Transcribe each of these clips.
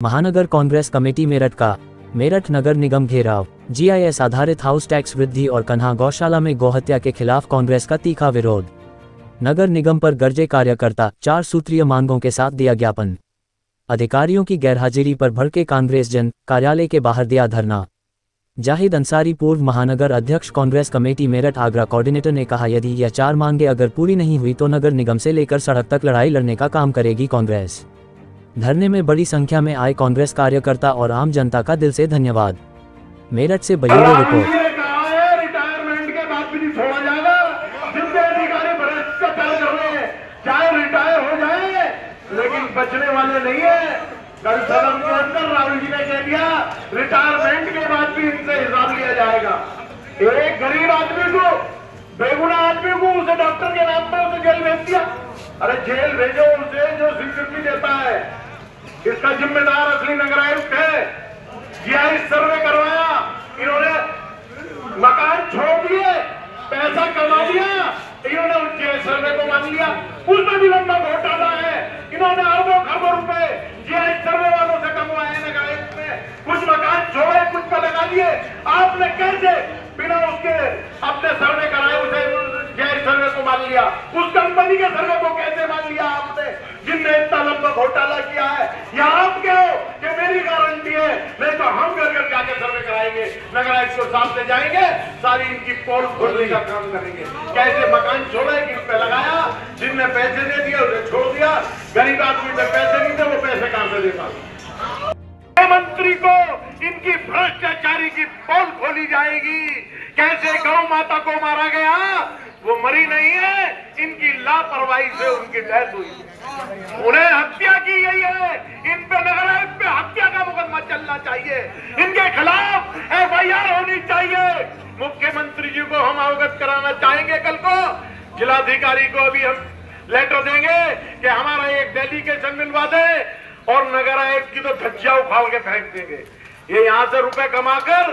महानगर कांग्रेस कमेटी मेरठ का मेरठ नगर निगम घेराव। जीआईएस आधारित हाउस टैक्स वृद्धि और कन्हा गौशाला में गौहत्या के खिलाफ कांग्रेस का तीखा विरोध। नगर निगम पर गरजे कार्यकर्ता, 4 सूत्रीय मांगों के साथ दिया ज्ञापन। अधिकारियों की गैरहाजिरी पर भड़के कांग्रेस जन कार्यालय के बाहर दिया धरना। जाहिद अंसारी, पूर्व महानगर अध्यक्ष कांग्रेस कमेटी मेरठ आगरा कोऑर्डिनेटर ने कहा, यदि यह 4 मांगे अगर पूरी नहीं हुई तो नगर निगम से लेकर सड़क तक लड़ाई लड़ने का काम करेगी कांग्रेस। धरने में बड़ी संख्या में आए कांग्रेस कार्यकर्ता और आम जनता का दिल से धन्यवाद। मेरठ से ब्यूरो रिपोर्ट। रिटायरमेंट के बाद भी नहीं छोड़ा जाएगा। जितने अधिकारी भ्रष्टाचार कर रहे हैं, चाहे रिटायर हो जाए, लेकिन बचने वाले नहीं है। कल सदन के अंदर राहुल जी ने कह दिया, रिटायरमेंट के बाद भी इनसे हिसाब लिया जाएगा। एक गरीब आदमी को, बेगुनाह आदमी को, उसे डॉक्टर के नाम पर उसे जेल भेज दिया। अरे जेल भेजो उसे जो स्वीकृति देता है। इसका जिम्मेदार असली नगर आयुक्त है। जीआईएस सर्वे करवाया, इन्होंने मकान छोड़ दिए, पैसा कमा दिया, इन्होंने जीआईएस सर्वे को मान लिया। उसमें भी लंबा घोटाला है। इन्होंने अरबों खरबों रुपए जीआईएस सर्वे वालों से कमवाए नगर आयुक्त ने। कुछ मकान छोड़े, कुछ पर लगा दिए। आपने कैसे बिना उसके अपने सर्वे कराए उसे जीआईएस सर्वे को मान लिया? उस कंपनी के सर्वे को कैसे मान लिया आपने, जिनने इतना लंबा घोटाला किया है? या आप क्या हो कि मेरी गारंटी है, नहीं तो हम घर घर जाके सर्वे कराएंगे, नगर आयुक्त को साथ ले जाएंगे, सारी इनकी पोल खोलने का काम करेंगे। कैसे मकान छोड़े, किस पे लगाया, जिनने पैसे दे दिया उसे छोड़ दिया। गरीब आदमी से पैसे नहीं थे, वो पैसे कहां से देता? मंत्री को इनकी भ्रष्टाचारी की पोल खोली जाएगी। कैसे गौ माता को मारा गया, वो मरी नहीं है, इनकी लापरवाही से उनकी डेथ हुई। उन्हें हत्या की गई है। इन पे नगर आयुक्त पे हत्या का मुकदमा चलना चाहिए। इनके खिलाफ एफआईआर होनी चाहिए। मुख्यमंत्री जी को हम अवगत कराना चाहेंगे। कल को जिलाधिकारी को अभी हम लेटर देंगे कि हमारा एक डेलीगेशन मिलवा दे, और नगर आयुक्त की तो धज्जियां उखाड़ के फेंक देंगे। ये यहां से रुपए कमाकर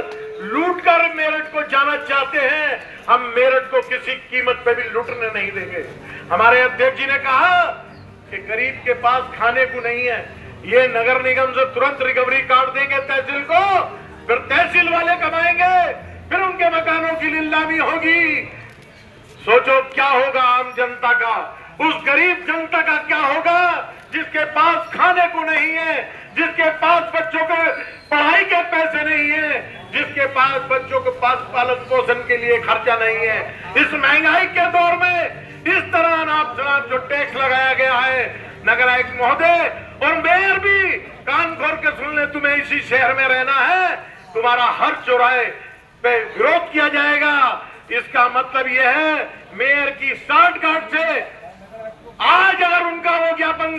लूटकर मेरठ को जाना चाहते हैं। हम मेरठ को किसी कीमत पे भी लूटने नहीं देंगे। हमारे अध्यक्ष जी ने कहा कि गरीब के पास खाने को नहीं है, ये नगर निगम से तुरंत रिकवरी कार्ड देंगे तहसील को, फिर तहसील वाले कमाएंगे, फिर उनके मकानों की नीलामी होगी। सोचो क्या होगा आम जनता का, उस गरीब जनता का क्या होगा जिसके पास खाने को नहीं है, जिसके पास बच्चों के पढ़ाई के पैसे नहीं है, जिसके पास बच्चों के पास पालन पोषण के लिए खर्चा नहीं है। इस महंगाई के दौर में इस तरह अनाप शनाप जो टैक्स लगाया गया है, नगर आयुक्त महोदय और मेयर भी कान खोल के सुन ले, तुम्हें इसी शहर में रहना है, तुम्हारा हर चौराहे पे विरोध किया जाएगा। इसका मतलब यह है, मेयर की साठगांठ से आज अगर उनका वो ज्ञापन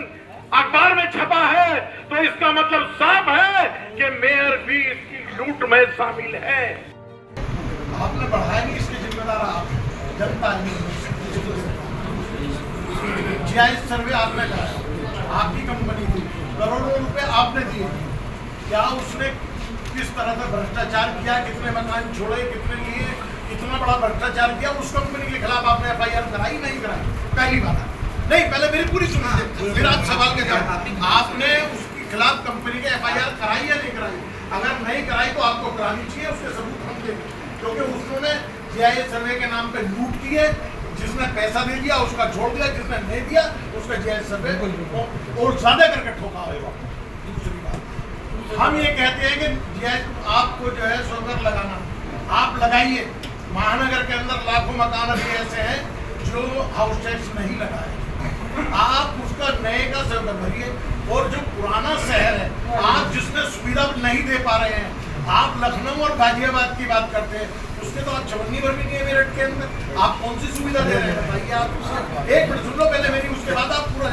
अखबार में छपा है तो इसका मतलब साफ है कि मेयर भी इसकी लूट में शामिल है। आपने बढ़ाया नहीं, इसके जिम्मेदार आप जनता नहीं। जीआईएस सर्वे आपने कराया, आपकी कंपनी थी, करोड़ों रुपए आपने दिए। क्या उसने किस तरह से भ्रष्टाचार किया, कितने मकान छोड़े, कितने लिए, कितना बड़ा भ्रष्टाचार किया, उस कंपनी के खिलाफ आपने एफआईआर कराई नहीं कराई? पहली बात नहीं, पहले मेरी पूरी सुनिए, फिर आप सवाल के जवाब। आपने उसके खिलाफ कंपनी के एफआईआर कराई या नहीं कराई? अगर नहीं कराई तो आपको करानी चाहिए, उसके सबूत हम देंगे। क्योंकि उसने जीआईएस सर्वे के नाम पे लूट की है। जिसने पैसा दे दिया उसका छोड़ दिया, जिसने नहीं दिया उसका जीआईएस सर्वे और ज्यादा करके ठोका होगा। दूसरी बात, हम ये कहते हैं कि जीआईएस आपको जो है सोलर लगाना, आप लगाइए। महानगर के अंदर लाखों मकान अभी ऐसे हैं जो हाउस टैक्स नहीं लगाए, आप उसका नए का सर्वे भरिए। और जो पुराना शहर है, आप जिसमें सुविधा नहीं दे पा रहे हैं, आप लखनऊ और गाजियाबाद की बात करते हैं, उसके तो आप चवन्नी भर भी नहीं है मेरठ के अंदर। आप कौन सी सुविधा दे रहे हैं बताइए? आप एक मिनट सुन लो पहले मेरी, उसके बाद आप पूरा